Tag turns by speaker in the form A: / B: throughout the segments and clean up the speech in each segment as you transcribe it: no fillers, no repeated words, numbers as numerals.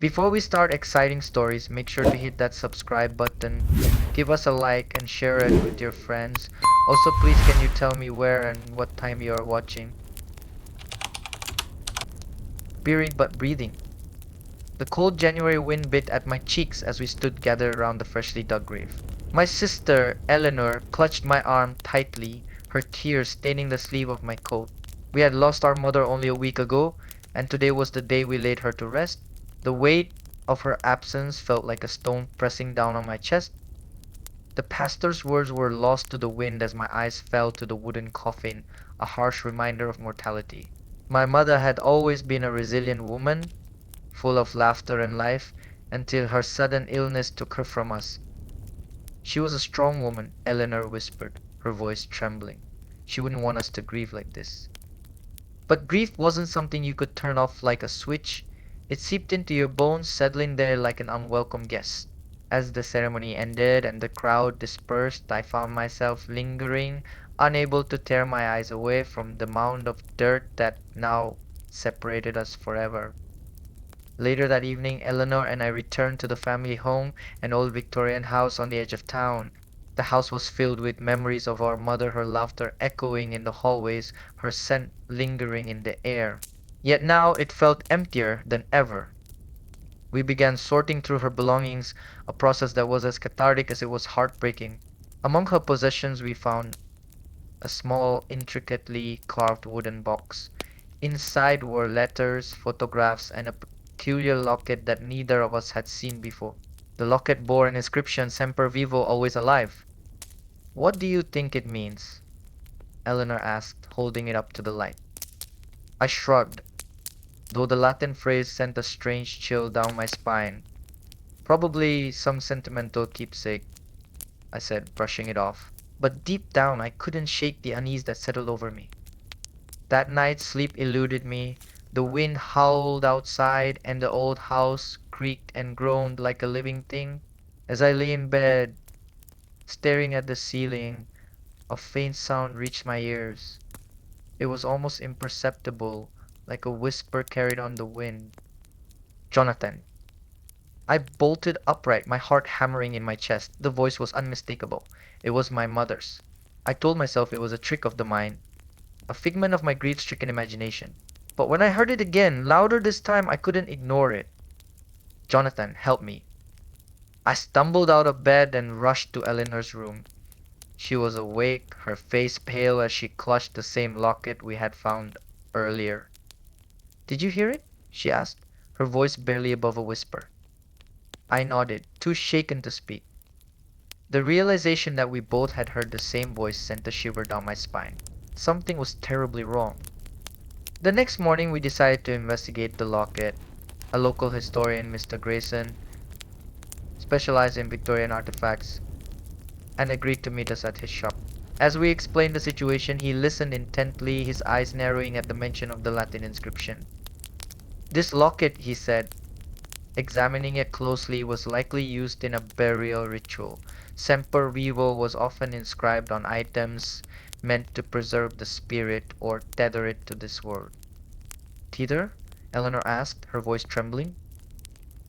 A: Before we start exciting stories, make sure to hit that subscribe button, give us a like, and share it with your friends. Also, please can you tell me where and what time you are watching? Buried but breathing. The cold January wind bit at my cheeks as we stood gathered around the freshly dug grave. My sister, Eleanor, clutched my arm tightly, her tears staining the sleeve of my coat. We had lost our mother only a week ago, and today was the day we laid her to rest. The weight of her absence felt like a stone pressing down on my chest. The pastor's words were lost to the wind as my eyes fell to the wooden coffin, a harsh reminder of mortality. My mother had always been a resilient woman, full of laughter and life, until her sudden illness took her from us. She was a strong woman, Eleanor whispered, her voice trembling. She wouldn't want us to grieve like this. But grief wasn't something you could turn off like a switch. It seeped into your bones, settling there like an unwelcome guest. As the ceremony ended and the crowd dispersed, I found myself lingering, unable to tear my eyes away from the mound of dirt that now separated us forever. Later that evening, Eleanor and I returned to the family home, an old Victorian house on the edge of town. The house was filled with memories of our mother, her laughter echoing in the hallways, her scent lingering in the air. Yet now it felt emptier than ever. We began sorting through her belongings, a process that was as cathartic as it was heartbreaking. Among her possessions, we found a small, intricately carved wooden box. Inside were letters, photographs, and a peculiar locket that neither of us had seen before. The locket bore an inscription, Semper Vivo, always alive. What do you think it means? Eleanor asked, holding it up to the light. I shrugged, though the Latin phrase sent a strange chill down my spine. Probably some sentimental keepsake, I said, brushing it off. But deep down, I couldn't shake the unease that settled over me. That night, sleep eluded me. The wind howled outside, and the old house creaked and groaned like a living thing. As I lay in bed, staring at the ceiling, a faint sound reached my ears. It was almost imperceptible, like a whisper carried on the wind. Jonathan. I bolted upright, my heart hammering in my chest. The voice was unmistakable. It was my mother's. I told myself it was a trick of the mind, a figment of my grief-stricken imagination. But when I heard it again, louder this time, I couldn't ignore it. Jonathan, help me. I stumbled out of bed and rushed to Eleanor's room. She was awake, her face pale as she clutched the same locket we had found earlier. Did you hear it? She asked, her voice barely above a whisper. I nodded, too shaken to speak. The realization that we both had heard the same voice sent a shiver down my spine. Something was terribly wrong. The next morning we decided to investigate the locket. A local historian, Mr. Grayson, specialized in Victorian artifacts, and agreed to meet us at his shop. As we explained the situation, he listened intently, his eyes narrowing at the mention of the Latin inscription. This locket, he said, examining it closely, was likely used in a burial ritual. Semper Vivo was often inscribed on items meant to preserve the spirit or tether it to this world. Tether? Eleanor asked, her voice trembling.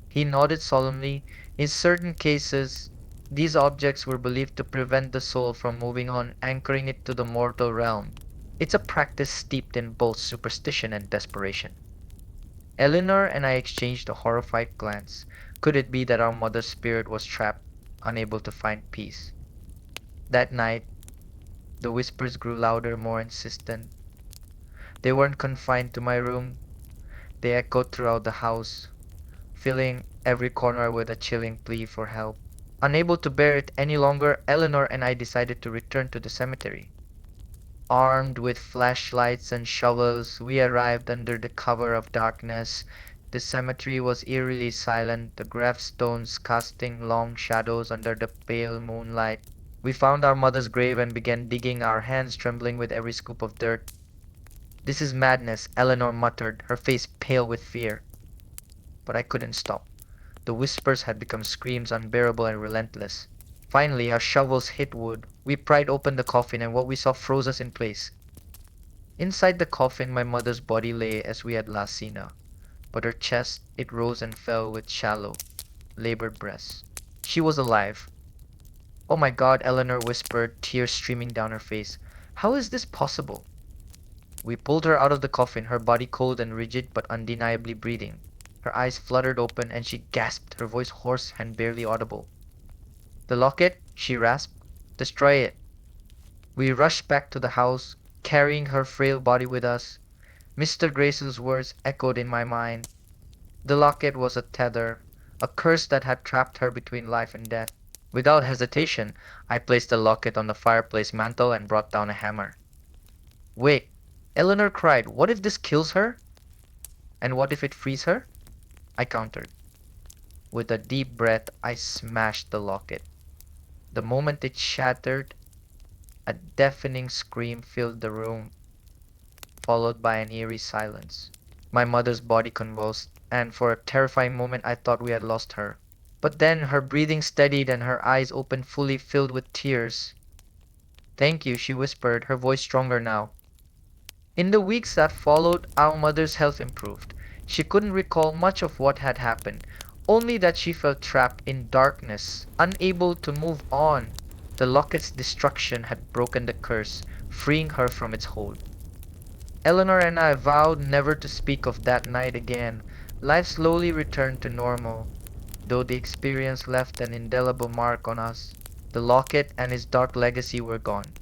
A: He nodded solemnly. In certain cases, these objects were believed to prevent the soul from moving on, anchoring it to the mortal realm. It's a practice steeped in both superstition and desperation. Eleanor and I exchanged a horrified glance. Could it be that our mother's spirit was trapped, unable to find peace? That night, the whispers grew louder, more insistent. They weren't confined to my room. They echoed throughout the house, filling every corner with a chilling plea for help. Unable to bear it any longer, Eleanor and I decided to return to the cemetery. Armed with flashlights and shovels, we arrived under the cover of darkness. The cemetery was eerily silent, the gravestones casting long shadows under the pale moonlight. We found our mother's grave and began digging, our hands trembling with every scoop of dirt. This is madness, Eleanor muttered, her face pale with fear. But I couldn't stop. The whispers had become screams unbearable and relentless. Finally, our shovels hit wood. We pried open the coffin, and what we saw froze us in place. Inside the coffin, my mother's body lay as we had last seen her. but her chest, it rose and fell with shallow, labored breaths. She was alive. Oh my God, Eleanor whispered, tears streaming down her face. How is this possible? We pulled her out of the coffin, her body cold and rigid but undeniably breathing. Her eyes fluttered open and she gasped, her voice hoarse and barely audible. The locket, she rasped. Destroy it. We rushed back to the house, carrying her frail body with us. Mr. Grace's words echoed in my mind. The locket was a tether, a curse that had trapped her between life and death. Without hesitation, I placed the locket on the fireplace mantel and brought down a hammer. Wait, Eleanor cried, what if this kills her? And what if it frees her? I countered. With a deep breath, I smashed the locket. The moment it shattered, a deafening scream filled the room, followed by an eerie silence. My mother's body convulsed, and for a terrifying moment I thought we had lost her. But then her breathing steadied and her eyes opened fully, filled with tears. Thank you, she whispered, her voice stronger now. In the weeks that followed, our mother's health improved. She couldn't recall much of what had happened, only that she felt trapped in darkness, unable to move on. The locket's destruction had broken the curse, freeing her from its hold. Eleanor and I vowed never to speak of that night again. Life slowly returned to normal, though the experience left an indelible mark on us. The locket and its dark legacy were gone,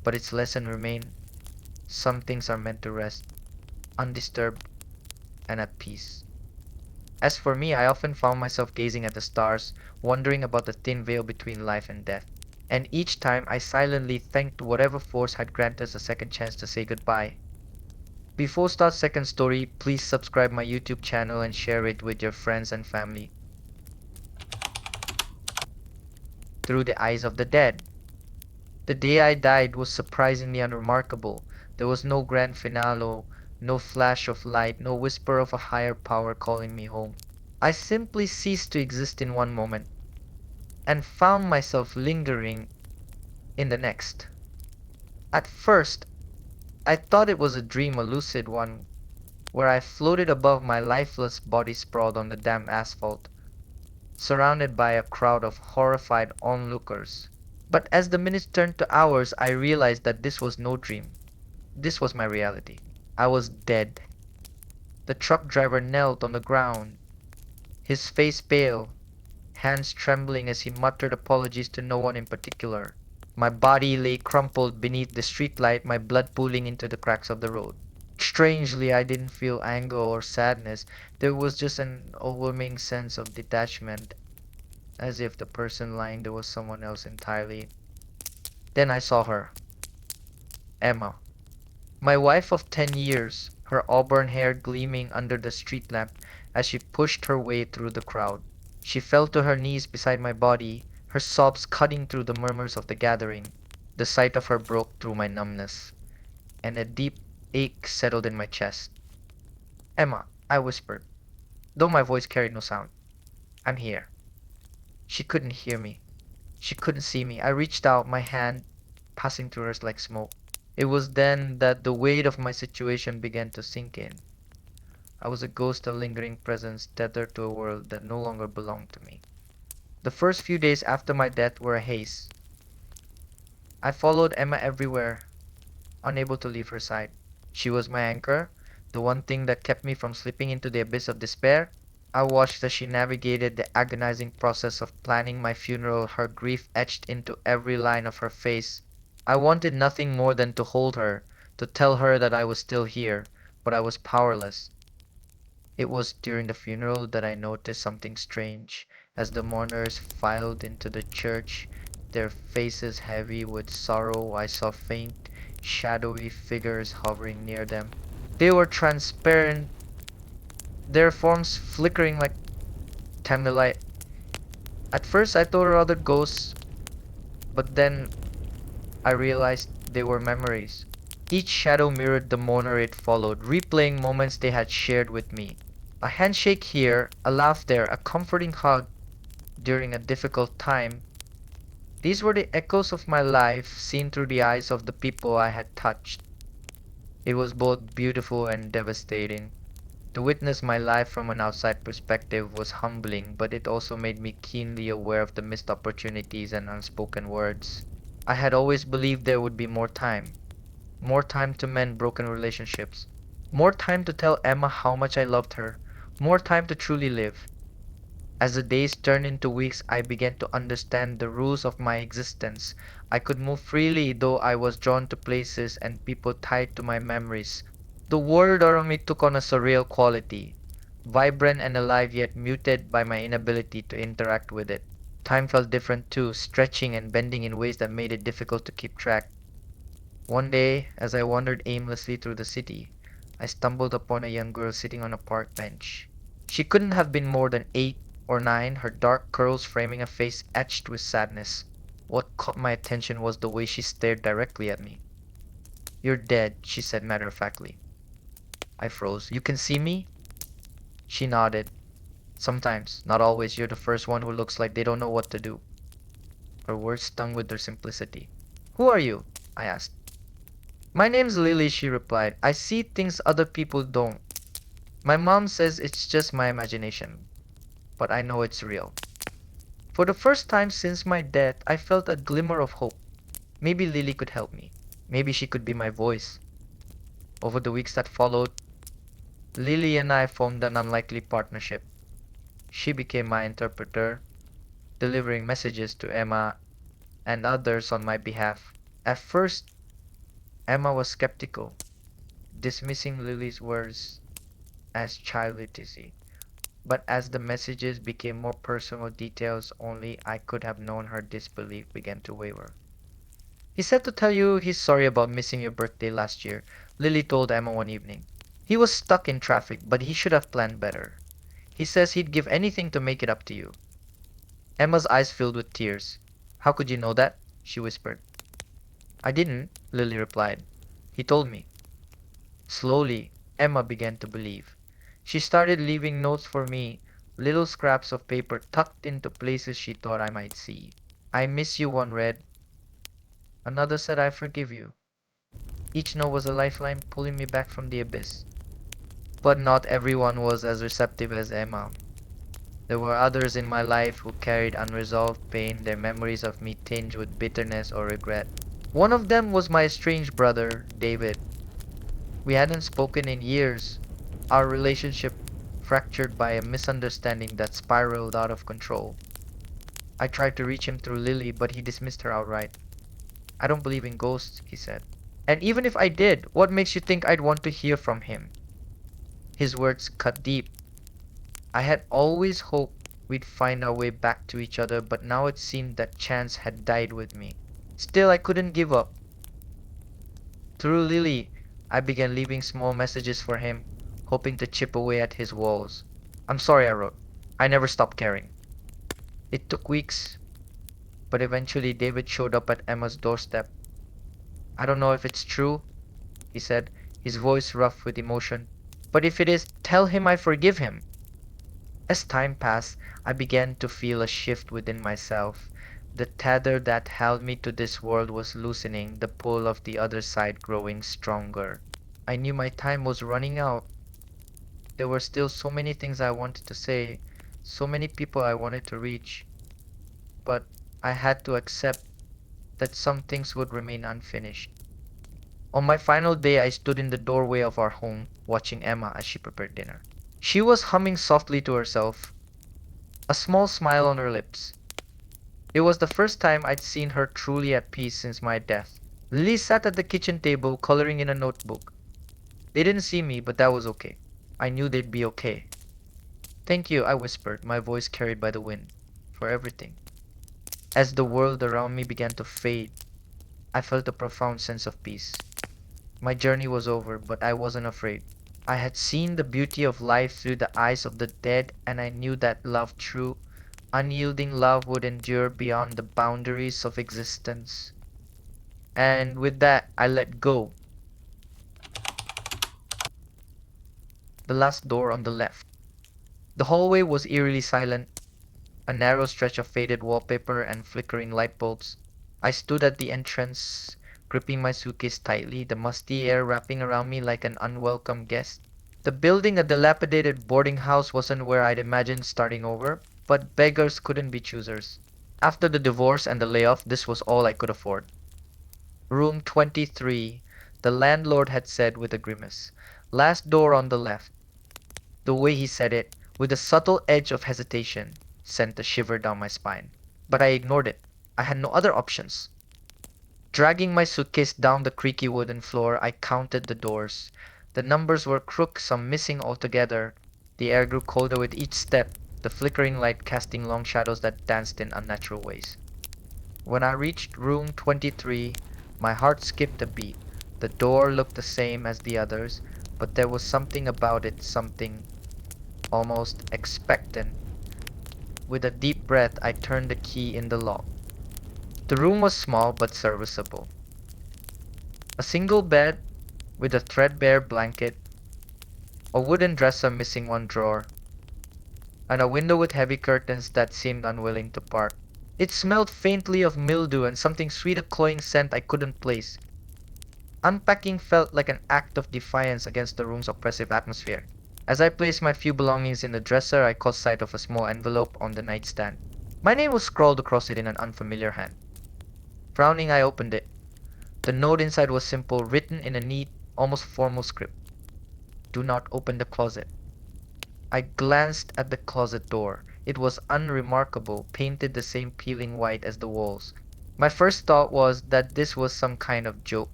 A: but its lesson remained. Some things are meant to rest, undisturbed and at peace. As for me, I often found myself gazing at the stars, wondering about the thin veil between life and death. And each time I silently thanked whatever force had granted us a second chance to say goodbye. Before start second story, please subscribe my YouTube channel and share it with your friends and family. Through the eyes of the dead. The day I died was surprisingly unremarkable. There was no grand finale, no flash of light, no whisper of a higher power calling me home. I simply ceased to exist in one moment and found myself lingering in the next. At first, I thought it was a dream, a lucid one, where I floated above my lifeless body sprawled on the damp asphalt, surrounded by a crowd of horrified onlookers. But as the minutes turned to hours, I realized that this was no dream. This was my reality. I was dead. The truck driver knelt on the ground, his face pale, hands trembling as he muttered apologies to no one in particular. My body lay crumpled beneath the streetlight, my blood pooling into the cracks of the road. Strangely, I didn't feel anger or sadness. There was just an overwhelming sense of detachment, as if the person lying there was someone else entirely. Then I saw her, Emma. My wife of 10 years, her auburn hair gleaming under the street lamp as she pushed her way through the crowd. She fell to her knees beside my body, her sobs cutting through the murmurs of the gathering. The sight of her broke through my numbness, and a deep ache settled in my chest. Emma, I whispered, though my voice carried no sound. I'm here. She couldn't hear me. She couldn't see me. I reached out, my hand passing through hers like smoke. It was then that the weight of my situation began to sink in. I was a ghost, a lingering presence tethered to a world that no longer belonged to me. The first few days after my death were a haze. I followed Emma everywhere, unable to leave her side. She was my anchor, the one thing that kept me from slipping into the abyss of despair. I watched as she navigated the agonizing process of planning my funeral, her grief etched into every line of her face. I wanted nothing more than to hold her, to tell her that I was still here, but I was powerless. It was during the funeral that I noticed something strange. As the mourners filed into the church, their faces heavy with sorrow, I saw faint, shadowy figures hovering near them. They were transparent, their forms flickering like tiny light. At first I thought they were other ghosts, but then I realized they were memories. Each shadow mirrored the mourner it followed, replaying moments they had shared with me. A handshake here, a laugh there, a comforting hug during a difficult time. These were the echoes of my life seen through the eyes of the people I had touched. It was both beautiful and devastating. To witness my life from an outside perspective was humbling, but it also made me keenly aware of the missed opportunities and unspoken words. I had always believed there would be more time to mend broken relationships, more time to tell Emma how much I loved her, more time to truly live. As the days turned into weeks, I began to understand the rules of my existence. I could move freely, though I was drawn to places and people tied to my memories. The world around me took on a surreal quality, vibrant and alive yet muted by my inability to interact with it. Time felt different too, stretching and bending in ways that made it difficult to keep track. One day, as I wandered aimlessly through the city, I stumbled upon a young girl sitting on a park bench. She couldn't have been more than 8 or 9, her dark curls framing a face etched with sadness. What caught my attention was the way she stared directly at me. "You're dead," she said matter-of-factly. I froze. "You can see me?" She nodded. "Sometimes, not always. You're the first one who looks like they don't know what to do." Her words stung with their simplicity. "Who are you?" I asked. "My name's Lily," she replied. "I see things other people don't. My mom says it's just my imagination, but I know it's real." For the first time since my death, I felt a glimmer of hope. Maybe Lily could help me. Maybe she could be my voice. Over the weeks that followed, Lily and I formed an unlikely partnership. She became my interpreter, delivering messages to Emma and others on my behalf. At first, Emma was skeptical, dismissing Lily's words as childish. But as the messages became more personal, details only I could have known, her disbelief began to waver. "He said to tell you he's sorry about missing your birthday last year," Lily told Emma one evening. "He was stuck in traffic, but he should have planned better. He says he'd give anything to make it up to you." Emma's eyes filled with tears. "How could you know that?" she whispered. "I didn't," Lily replied. "He told me." Slowly, Emma began to believe. She started leaving notes for me, little scraps of paper tucked into places she thought I might see. "I miss you," one read. Another said, "I forgive you." Each note was a lifeline pulling me back from the abyss. But not everyone was as receptive as Emma. There were others in my life who carried unresolved pain, their memories of me tinged with bitterness or regret. One of them was my estranged brother, David. We hadn't spoken in years, our relationship fractured by a misunderstanding that spiraled out of control. I tried to reach him through Lily, but he dismissed her outright. "I don't believe in ghosts," he said. "And even if I did, what makes you think I'd want to hear from him?" His words cut deep. I had always hoped we'd find our way back to each other, but now it seemed that chance had died with me. Still, I couldn't give up. Through Lily, I began leaving small messages for him, hoping to chip away at his walls. "I'm sorry," I wrote. "I never stopped caring." It took weeks, but eventually David showed up at Emma's doorstep. "I don't know if it's true," he said, his voice rough with emotion. "But if it is, tell him I forgive him." As time passed, I began to feel a shift within myself. The tether that held me to this world was loosening, the pull of the other side growing stronger. I knew my time was running out. There were still so many things I wanted to say, so many people I wanted to reach, but I had to accept that some things would remain unfinished. On my final day, I stood in the doorway of our home, watching Emma as she prepared dinner. She was humming softly to herself, a small smile on her lips. It was the first time I'd seen her truly at peace since my death. Lily sat at the kitchen table, coloring in a notebook. They didn't see me, but that was okay. I knew they'd be okay. "Thank you," I whispered, my voice carried by the wind, "for everything." As the world around me began to fade, I felt a profound sense of peace. My journey was over, but I wasn't afraid. I had seen the beauty of life through the eyes of the dead, and I knew that love, true, unyielding love, would endure beyond the boundaries of existence. And with that, I let go. The last door on the left. The hallway was eerily silent, a narrow stretch of faded wallpaper and flickering light bulbs. I stood at the entrance, gripping my suitcase tightly, the musty air wrapping around me like an unwelcome guest. The building, a dilapidated boarding house, wasn't where I'd imagined starting over, but beggars couldn't be choosers. After the divorce and the layoff, this was all I could afford. Room 23, the landlord had said with a grimace. Last door on the left. The way he said it, with a subtle edge of hesitation, sent a shiver down my spine. But I ignored it. I had no other options. Dragging my suitcase down the creaky wooden floor, I counted the doors. The numbers were crooked, some missing altogether. The air grew colder with each step, the flickering light casting long shadows that danced in unnatural ways. When I reached room 23, my heart skipped a beat. The door looked the same as the others, but there was something about it, something almost expectant. With a deep breath, I turned the key in the lock. The room was small but serviceable. A single bed with a threadbare blanket, a wooden dresser missing one drawer, and a window with heavy curtains that seemed unwilling to part. It smelled faintly of mildew and something sweet, a cloying scent I couldn't place. Unpacking felt like an act of defiance against the room's oppressive atmosphere. As I placed my few belongings in the dresser, I caught sight of a small envelope on the nightstand. My name was scrawled across it in an unfamiliar hand. Frowning, I opened it. The note inside was simple, written in a neat, almost formal script. Do not open the closet. I glanced at the closet door. It was unremarkable, painted the same peeling white as the walls. My first thought was that this was some kind of joke,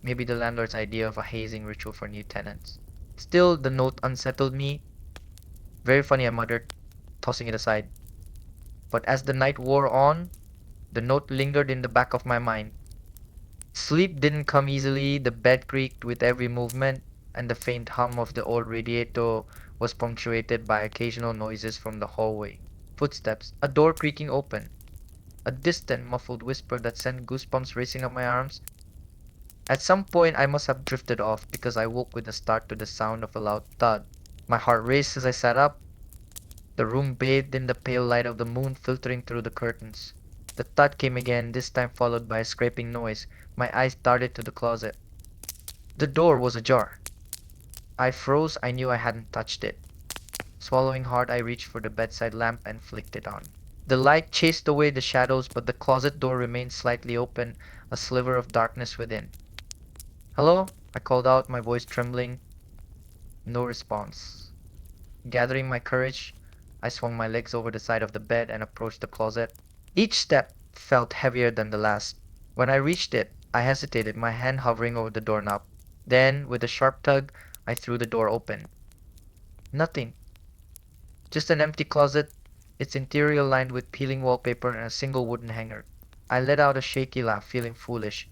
A: maybe the landlord's idea of a hazing ritual for new tenants. Still, the note unsettled me. Very funny, I muttered, tossing it aside. But as the night wore on, the note lingered in the back of my mind. Sleep didn't come easily, the bed creaked with every movement, and the faint hum of the old radiator was punctuated by occasional noises from the hallway. Footsteps, a door creaking open, a distant muffled whisper that sent goosebumps racing up my arms. At some point I must have drifted off because I woke with a start to the sound of a loud thud. My heart raced as I sat up, the room bathed in the pale light of the moon filtering through the curtains. The thud came again, this time followed by a scraping noise. My eyes darted to the closet. The door was ajar. I froze. I knew I hadn't touched it. Swallowing hard, I reached for the bedside lamp and flicked it on. The light chased away the shadows, but the closet door remained slightly open, a sliver of darkness within. Hello? I called out, my voice trembling. No response. Gathering my courage, I swung my legs over the side of the bed and approached the closet. Each step felt heavier than the last. When I reached it, I hesitated, my hand hovering over the doorknob. Then, with a sharp tug, I threw the door open. Nothing. Just an empty closet, its interior lined with peeling wallpaper and a single wooden hanger. I let out a shaky laugh, feeling foolish.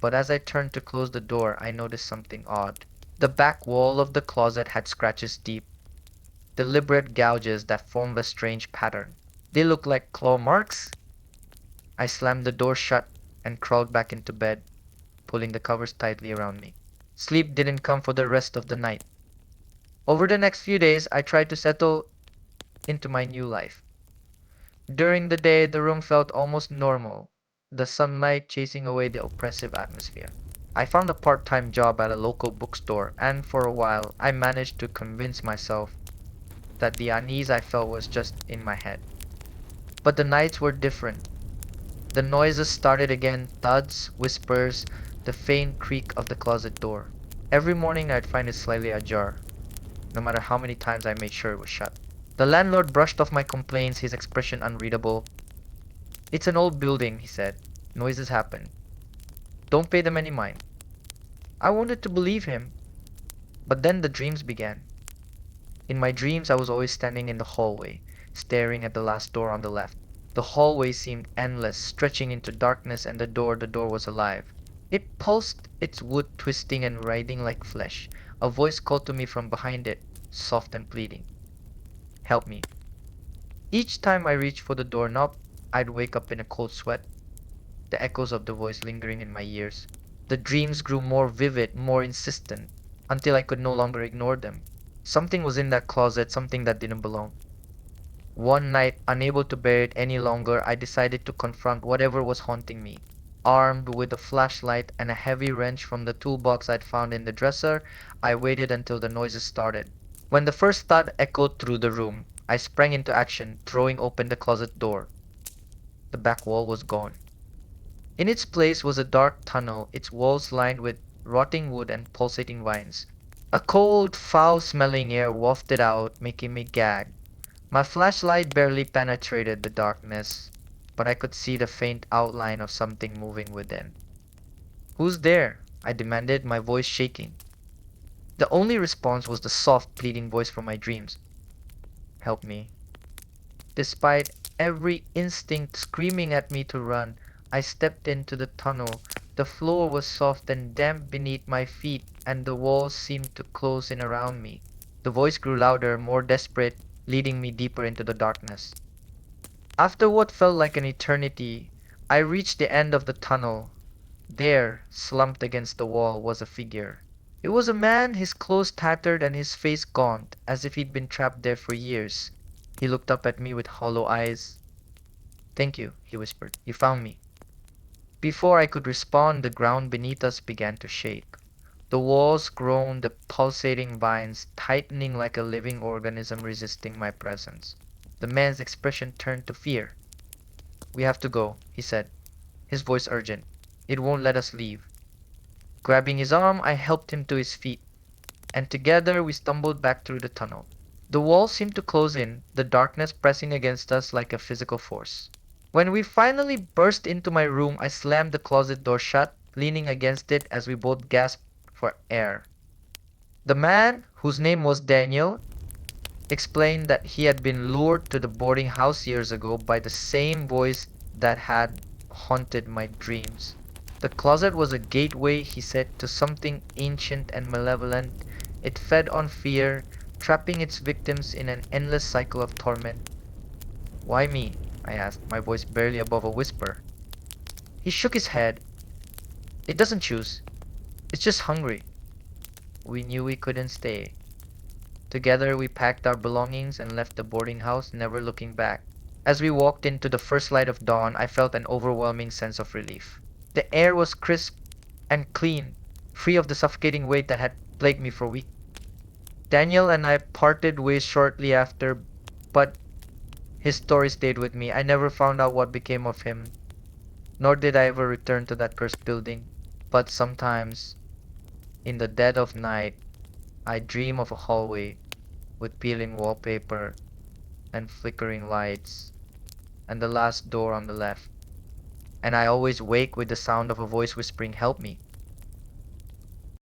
A: But as I turned to close the door, I noticed something odd. The back wall of the closet had scratches deep, deliberate gouges that formed a strange pattern. They looked like claw marks. I slammed the door shut and crawled back into bed, pulling the covers tightly around me. Sleep didn't come for the rest of the night. Over the next few days, I tried to settle into my new life. During the day, the room felt almost normal, the sunlight chasing away the oppressive atmosphere. I found a part-time job at a local bookstore, and for a while, I managed to convince myself that the unease I felt was just in my head. But the nights were different. The noises started again, thuds, whispers, the faint creak of the closet door. Every morning I'd find it slightly ajar, no matter how many times I made sure it was shut. The landlord brushed off my complaints, his expression unreadable. It's an old building, he said. Noises happen. Don't pay them any mind. I wanted to believe him, but then the dreams began. In my dreams, I was always standing in the hallway, staring at the last door on the left. The hallway seemed endless, stretching into darkness, and the door was alive. It pulsed, its wood twisting and writhing like flesh. A voice called to me from behind it, soft and pleading. Help me. Each time I reached for the doorknob, I'd wake up in a cold sweat, the echoes of the voice lingering in my ears. The dreams grew more vivid, more insistent, until I could no longer ignore them. Something was in that closet, something that didn't belong. One night, unable to bear it any longer, I decided to confront whatever was haunting me. Armed with a flashlight and a heavy wrench from the toolbox I'd found in the dresser, I waited until the noises started. When the first thud echoed through the room, I sprang into action, throwing open the closet door. The back wall was gone. In its place was a dark tunnel, its walls lined with rotting wood and pulsating vines. A cold, foul-smelling air wafted out, making me gag. My flashlight barely penetrated the darkness, but I could see the faint outline of something moving within. "Who's there?" I demanded, my voice shaking. The only response was the soft, pleading voice from my dreams. "Help me." Despite every instinct screaming at me to run, I stepped into the tunnel. The floor was soft and damp beneath my feet, and the walls seemed to close in around me. The voice grew louder, more desperate, leading me deeper into the darkness. After what felt like an eternity, I reached the end of the tunnel. There, slumped against the wall, was a figure. It was a man, his clothes tattered and his face gaunt, as if he'd been trapped there for years. He looked up at me with hollow eyes. "Thank you," he whispered. "You found me." Before I could respond, the ground beneath us began to shake. The walls groaned, the pulsating vines tightening like a living organism resisting my presence. The man's expression turned to fear. "We have to go," he said, his voice urgent. "It won't let us leave." Grabbing his arm, I helped him to his feet, and together we stumbled back through the tunnel. The walls seemed to close in, the darkness pressing against us like a physical force. When we finally burst into my room, I slammed the closet door shut, leaning against it as we both gasped for air. The man, whose name was Daniel, explained that he had been lured to the boarding house years ago by the same voice that had haunted my dreams. The closet was a gateway, he said, to something ancient and malevolent. It fed on fear, trapping its victims in an endless cycle of torment. "Why me?" I asked, my voice barely above a whisper. He shook his head. "It doesn't choose. It's just hungry." We knew we couldn't stay. Together we packed our belongings and left the boarding house, never looking back. As we walked into the first light of dawn, I felt an overwhelming sense of relief. The air was crisp and clean, free of the suffocating weight that had plagued me for weeks. Daniel and I parted ways shortly after, but his story stayed with me. I never found out what became of him, nor did I ever return to that cursed building. But sometimes, in the dead of night, I dream of a hallway with peeling wallpaper and flickering lights, and the last door on the left. And I always wake with the sound of a voice whispering, "Help me."